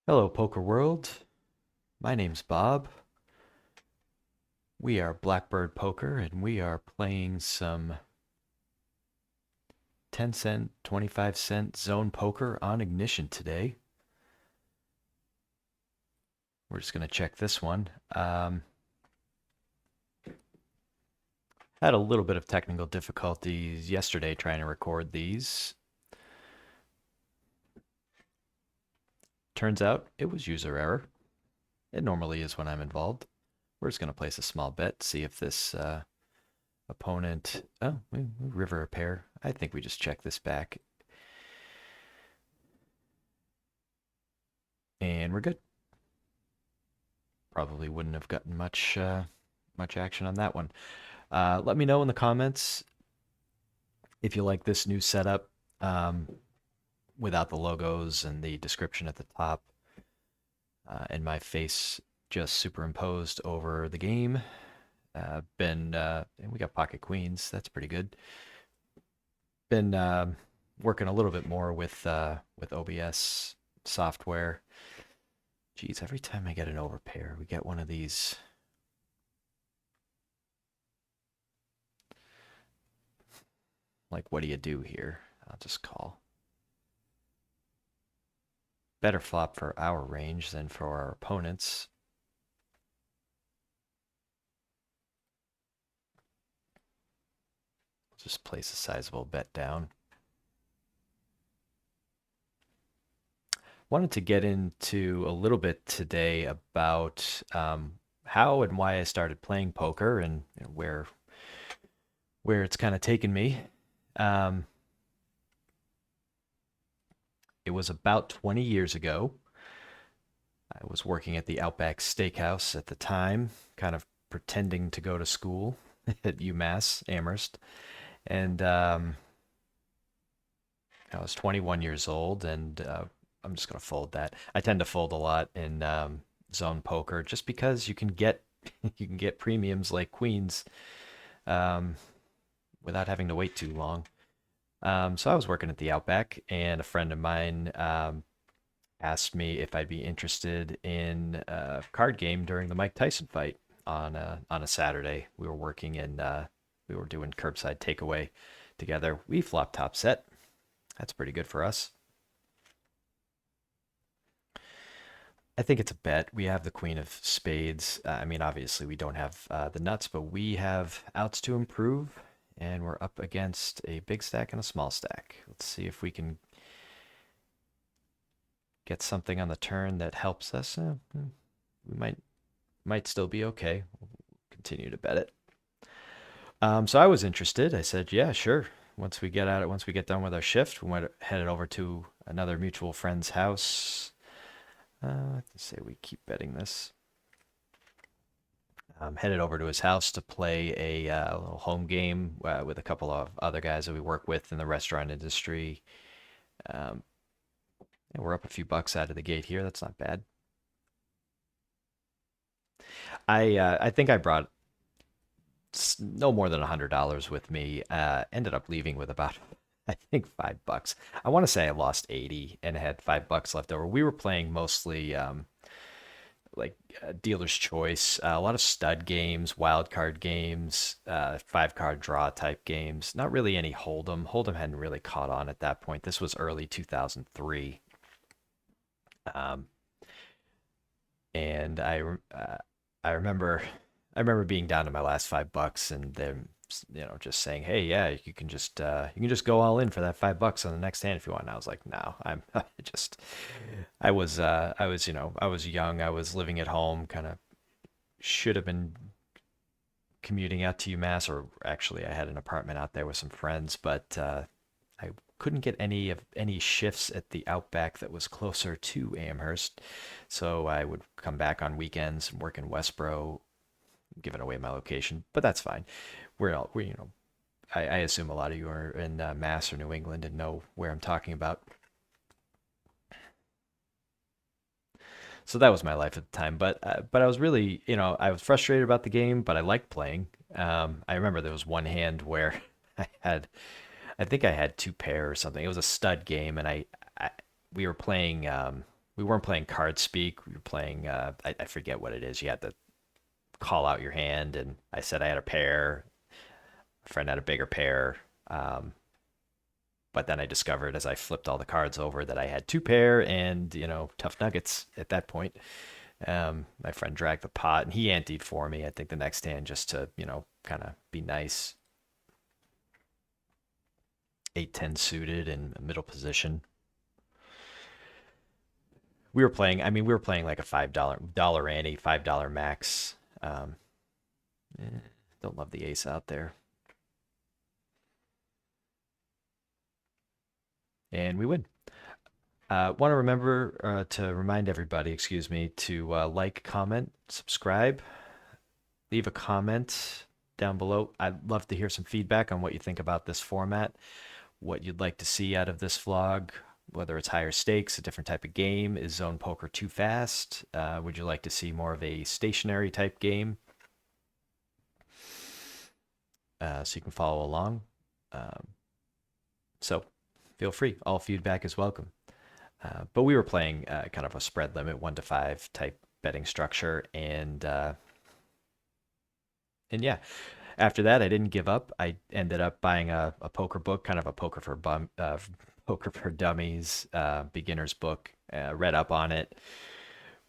Hello, Poker World. My name's Bob. We are Blackbird Poker, and we are playing some 10-cent, 25-cent zone poker on Ignition today. We're just going to check this one. Had a little bit of technical difficulties yesterday trying to record these. Turns out it was user error. It normally is when I'm involved. We're just going to place a small bet, see if this opponent. Oh, river a pair. I think we just check this back. And we're good. Probably wouldn't have gotten much action on that one. Let me know in the comments if you like this new setup um, without the logos and the description at the top, and my face just superimposed over the game. And we got pocket queens. That's pretty good. Been working a little bit more with OBS software. Geez, every time I get an overpair, we get one of these. Like, what do you do here? I'll just call. Better flop for our range than for our opponents. Just place a sizable bet down. Wanted to get into a little bit today about how and why I started playing poker and where it's kind of taken me. Um, it was about 20 years ago. I was working at the Outback Steakhouse at the time, kind of pretending to go to school at UMass Amherst, and I was 21 years old, and I'm just gonna fold that. I tend to fold a lot in zone poker just because you can get you can get premiums like queens um, without having to wait too long. So I was working at the Outback, and a friend of mine asked me if I'd be interested in a card game during the Mike Tyson fight on a Saturday. We were doing curbside takeaway together. We flopped top set. That's pretty good for us. I think it's a bet. We have the queen of spades. I mean, obviously, we don't have the nuts, but we have outs to improve, and we're up against a big stack and a small stack. Let's see if we can get something on the turn that helps us. We might still be okay. We'll continue to bet it. So I was interested. I said, yeah, sure. Once we get done with our shift, we might head it over to another mutual friend's house. Let's say we keep betting this. Headed over to his house to play a little home game with a couple of other guys that we work with in the restaurant industry. Um, and we're up a few bucks out of the gate here. That's not bad. I think I brought no more than $100 with me. Ended up leaving with about I think $5. I want to say I lost 80 and had $5 left over. We were playing mostly like dealer's choice, a lot of stud games, wild card games, 5 card draw type games. Not really any Hold'em. Hold'em hadn't really caught on at that point. This was early 2003. Um, and I remember I remember being down to my last $5 and them just saying, "Hey, yeah, you can just go all in for that $5 on the next hand if you want." And I was like, "No, I'm just I was I was young, I was living at home, kind of should have been commuting out to UMass, or actually I had an apartment out there with some friends, but I couldn't get any shifts at the Outback that was closer to Amherst, so I would come back on weekends and work in Westboro, giving away my location, but that's fine. I assume a lot of you are in Mass or New England and know where I'm talking about. So that was my life at the time. But I was really, I was frustrated about the game, but I liked playing. I remember there was one hand where I had, I think I had two pair or something. It was a stud game, and I we were playing. we weren't playing card speak. We were playing I forget what it is. You had to call out your hand, and I said I had a pair. A friend had a bigger pair. Um, but then I discovered as I flipped all the cards over that I had two pair, and tough nuggets at that point. My friend dragged the pot, and he anteed for me. I think the next hand just to kind of be nice. 8-10 suited in a middle position. We were playing. I mean, we were playing like a $5 ante, $5 max. Um, eh, don't love the ace out there, and we win. Want to remember to remind everybody, excuse me, to like, comment, subscribe, leave a comment down below. I'd love to hear some feedback on what you think about this format, what you'd like to see out of this vlog, whether it's higher stakes, a different type of game. Is zone poker too fast? Would you like to see more of a stationary type game? So you can follow along. Um, so feel free. All feedback is welcome. But we were playing kind of a spread limit, 1-5 type betting structure, and yeah, after that, I didn't give up. I ended up buying a poker book, kind of a poker for dummies, beginner's book. Read up on it.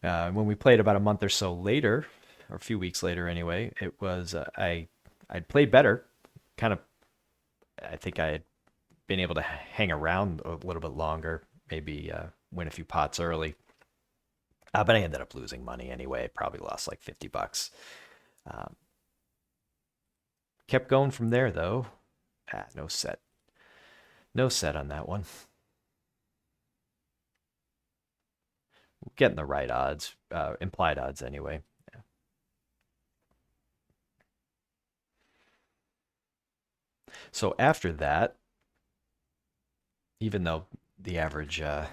When we played about a month or so later, or a few weeks later anyway, it was I'd played better. Kind of, I think I had been able to hang around a little bit longer, maybe win a few pots early. But I ended up losing money anyway. Probably lost like $50. Um, Kept going from there though. No set. No set on that one. Getting the right odds, implied odds anyway. Yeah. So after that, even though the average uh,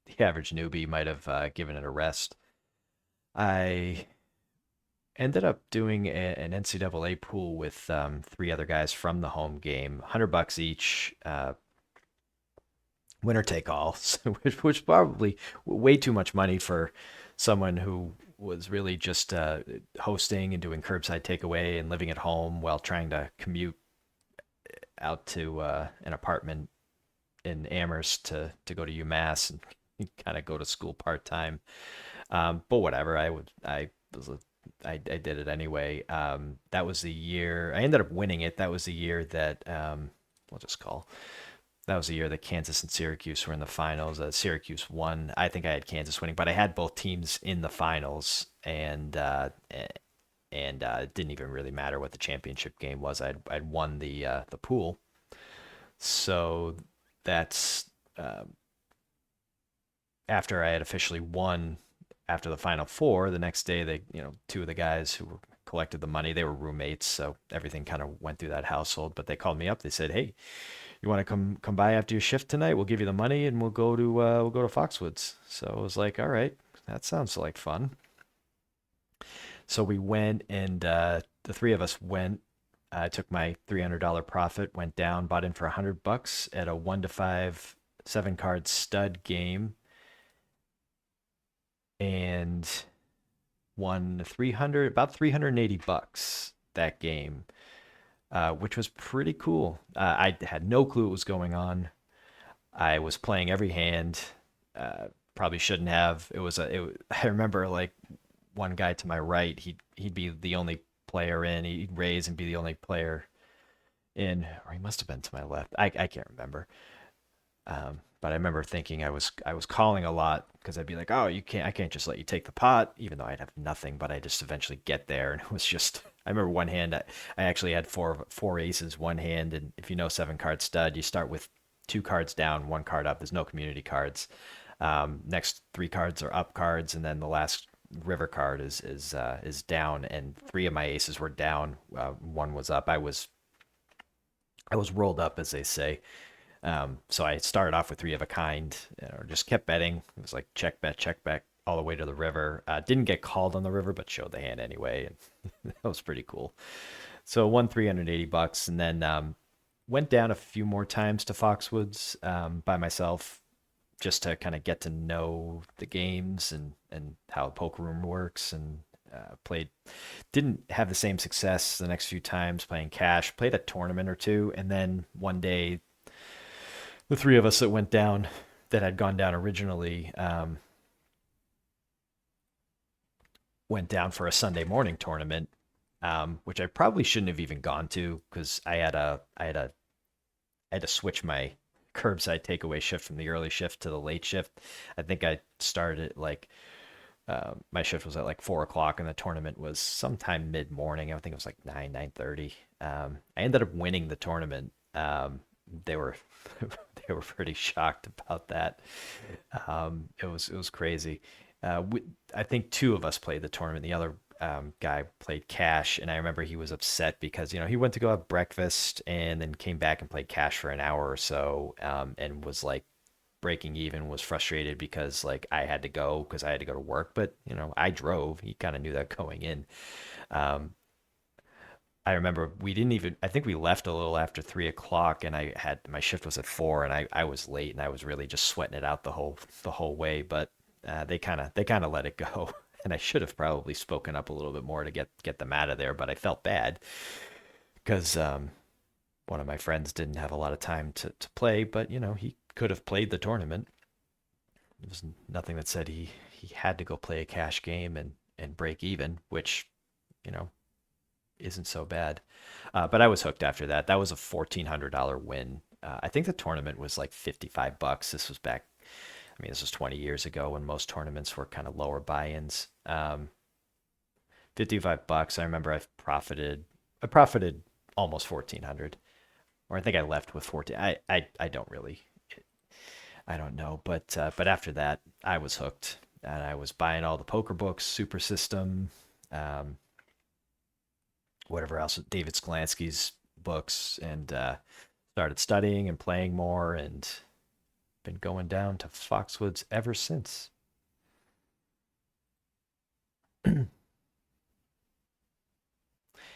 the average newbie might have given it a rest, I ended up doing an NCAA pool with three other guys from the home game, $100 each, winner take all, which probably way too much money for someone who was really just hosting and doing curbside takeaway and living at home while trying to commute out to an apartment in Amherst to go to UMass and kind of go to school part time. But whatever, I did it anyway. That was the year I ended up winning it. That was the year that we'll just call that was the year that Kansas and Syracuse were in the finals. Syracuse won. I think I had Kansas winning, but I had both teams in the finals, and it didn't even really matter what the championship game was. I'd won the pool, so that's after I had officially won. After the final four, the next day they two of the guys who collected the money, they were roommates, so everything kind of went through that household. But they called me up. They said, "Hey, you want to come by after your shift tonight? We'll give you the money and we'll go to Foxwoods." So I was like, all right, that sounds like fun. So we went, and the three of us went. I took my $300 profit, went down, bought in for $100 at a 1-5 7 card stud game, and won 300 about $380 that game, which was pretty cool. I had no clue what was going on. I was playing every hand. Probably shouldn't have. I remember like one guy to my right. He'd be the only player in. He'd raise and be the only player in, or he must have been to my left. I can't remember. But I remember thinking I was calling a lot because I'd be like, oh, I can't just let you take the pot, even though I'd have nothing. But I just eventually get there, and it was just. I remember one hand. I actually had four aces one hand, and if you know 7 card stud, you start with 2 cards down, 1 card up. There's no community cards. Next 3 cards are up cards, and then the last river card is down, and 3 of my aces were down. One was up. I was rolled up, as they say. So I started off with 3 of a kind, or just kept betting. It was like check bet all the way to the river. Didn't get called on the river, but showed the hand anyway, and that was pretty cool. So won $380, and then went down a few more times to Foxwoods by myself. just to kind of get to know the games and how a poker room works, and played. Didn't have the same success the next few times playing cash. Played a tournament or two, and then one day the three of us that went down, that had gone down originally, went down for a Sunday morning tournament, which I probably shouldn't have even gone to because I had to switch my curbside takeaway shift from the early shift to the late shift. I think I started at like my shift was at like 4 o'clock, and the tournament was sometime mid morning. I think it was like 9:30. I ended up winning the tournament. They were they were pretty shocked about that. It was crazy. I think two of us played the tournament. The other guy played cash, and I remember he was upset because he went to go have breakfast and then came back and played cash for an hour or so, and was like breaking even, was frustrated because like I had to go because I had to go to work, but I drove. He kind of knew that going in. Um, I remember we didn't even. I think we left a little after 3 o'clock, and I had my shift was at 4, and I was late, and I was really just sweating it out the whole way. But they kind of let it go, and I should have probably spoken up a little bit more to get them out of there. But I felt bad because one of my friends didn't have a lot of time to play, but he could have played the tournament. There was nothing that said he had to go play a cash game and break even, which you know isn't so bad. But I was hooked after that. That was a $1,400 win. I think the tournament was like $55. This was back. I mean, this was 20 years ago when most tournaments were kind of lower buy-ins. 55 bucks. I remember I profited almost 1,400, or I think I left with 14. I don't really. I don't know, but after that, I was hooked, and I was buying all the poker books, Super System, um, whatever else, David Sklansky's books, and started studying and playing more, and been going down to Foxwoods ever since.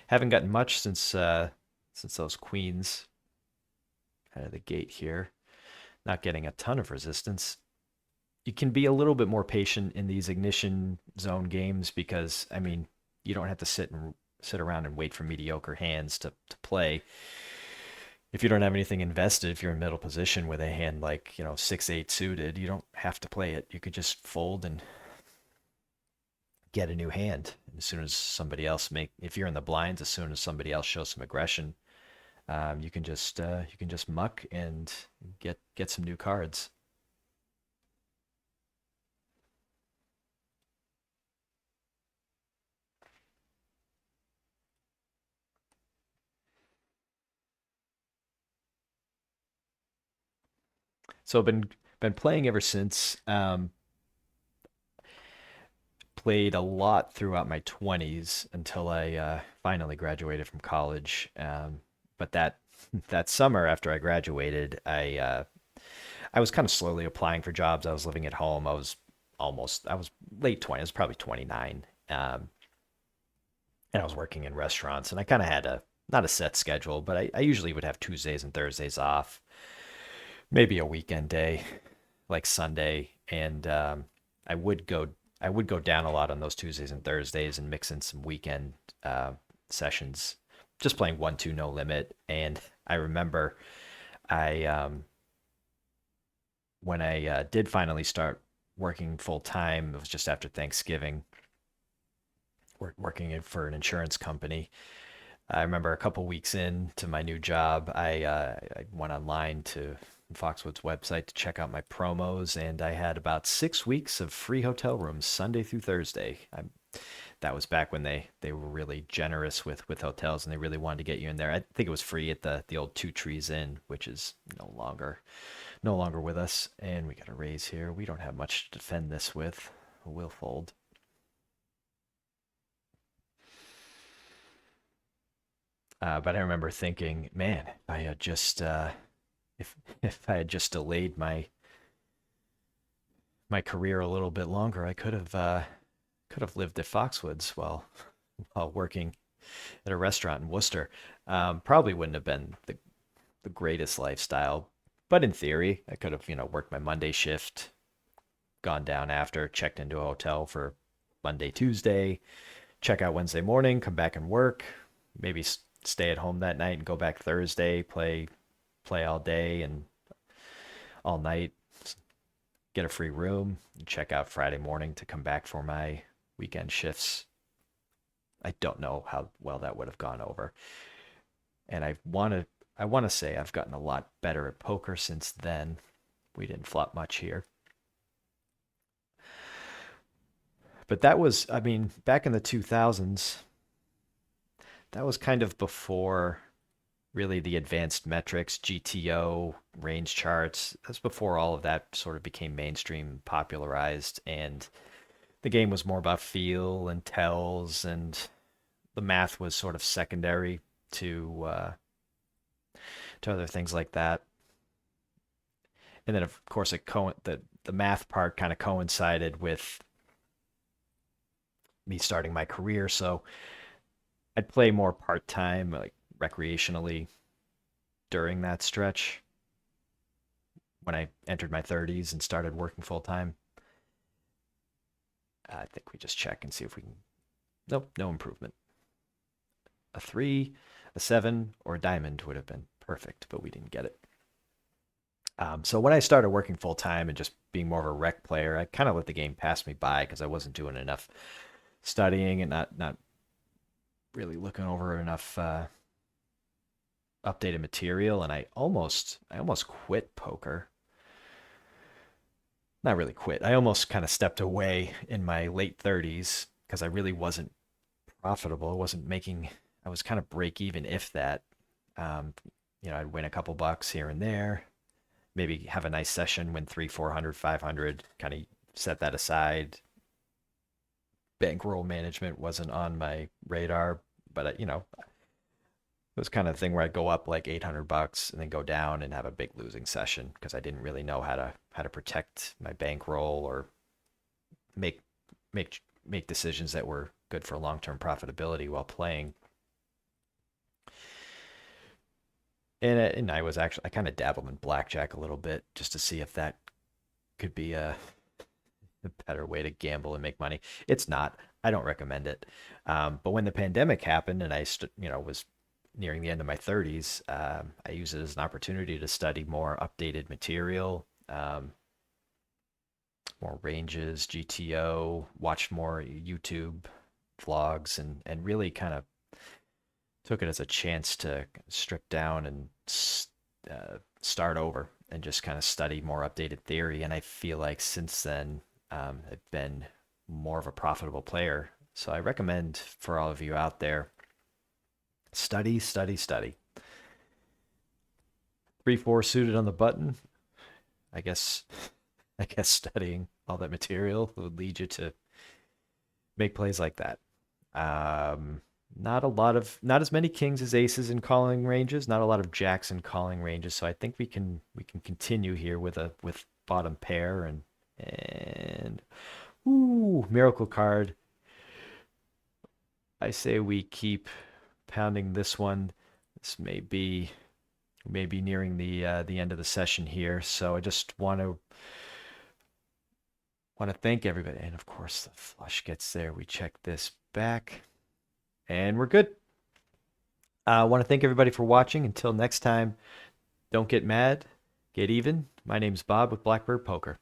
Haven't gotten much since those queens out of the gate here. Not getting a ton of resistance. You can be a little bit more patient in these ignition zone games because I mean you don't have to sit around and wait for mediocre hands to play. If you don't have anything invested, if you're in middle position with a hand like 6-8 suited, you don't have to play it. You could just fold and get a new hand. And as soon as somebody else if you're in the blinds, as soon as somebody else shows some aggression, you can just muck and get some new cards. So I've been playing ever since. Played a lot throughout my 20s until I finally graduated from college. But that summer after I graduated, I was kind of slowly applying for jobs. I was living at home. I was late 20s, I was probably 29. And I was working in restaurants, and I kind of had not a set schedule, but I usually would have Tuesdays and Thursdays off, maybe a weekend day like Sunday, and I would go I would go down a lot on those Tuesdays and Thursdays and mix in some weekend sessions, just playing 1-2 no limit. And I remember I when I did finally start working full time, it was just after Thanksgiving, working for an insurance company. I remember a couple weeks into my new job, I went online to Foxwood's website to check out my promos, and I had about 6 weeks of free hotel rooms Sunday through Thursday. That was back when they were really generous with hotels, and they really wanted to get you in there. I think it was free at the old Two Trees Inn, which is no longer with us. And we got a raise here. We don't have much to defend this with. We'll fold. But I remember thinking, man, if if I had just delayed my career a little bit longer, I could have lived at Foxwoods while working at a restaurant in Worcester. Probably wouldn't have been the greatest lifestyle, But in theory, I could have, worked my Monday shift, gone down after, checked into a hotel for Monday, Tuesday, check out Wednesday morning, come back and work, maybe stay at home that night and go back Thursday, play all day and all night, get a free room, and check out Friday morning to come back for my weekend shifts. I don't know how well that would have gone over. And I want to say I've gotten a lot better at poker since then. We didn't flop much here. But that was, I mean, back in the 2000s, that was kind of before really the advanced metrics, GTO, range charts. That's before all of that sort of became mainstream, popularized, and the game was more about feel and tells, and the math was sort of secondary to other things like that. And then of course the math part kind of coincided with me starting my career, so I'd play more part time, like recreationally during that stretch when I entered my 30s and started working full time. I think we just check and see if we can. Nope, no improvement. A three, a seven, or a diamond would have been perfect, but we didn't get it. So when I started working full time and just being more of a rec player, I kind of let the game pass me by because I wasn't doing enough studying and not really looking over enough updated material. And I almost quit poker. Not really quit. I almost kind of stepped away in my late 30s because I really wasn't profitable. I wasn't making. I was kind of break even, if that. Um, I'd win a couple bucks here and there, maybe have a nice session, win three, 400, 500, kind of set that aside. Bankroll management wasn't on my radar, but it was kind of the thing where I'd go up like 800 bucks and then go down and have a big losing session because I didn't really know how to protect my bankroll or make make decisions that were good for long-term profitability while playing. And I kind of dabbled in blackjack a little bit just to see if that could be a better way to gamble and make money. It's not. I don't recommend it. But when the pandemic happened and was nearing the end of my 30s, I used it as an opportunity to study more updated material, more ranges, GTO, watch more YouTube vlogs, and really kind of took it as a chance to strip down and start over and just kind of study more updated theory. And I feel like since then, I've been more of a profitable player. So I recommend for all of you out there, study, study, study. 3-4 suited on the button. I guess I guess studying all that material would lead you to make plays like that. Not as many kings as aces in calling ranges, not a lot of jacks in calling ranges. So I think we can continue here with bottom pair and ooh, miracle card. I say we keep pounding this one. This may be nearing the end of the session here. So I just want to thank everybody. And of course, the flush gets there. We check this back, and we're good. I want to thank everybody for watching. Until next time, don't get mad, get even. My name's Bob with Blackbird Poker.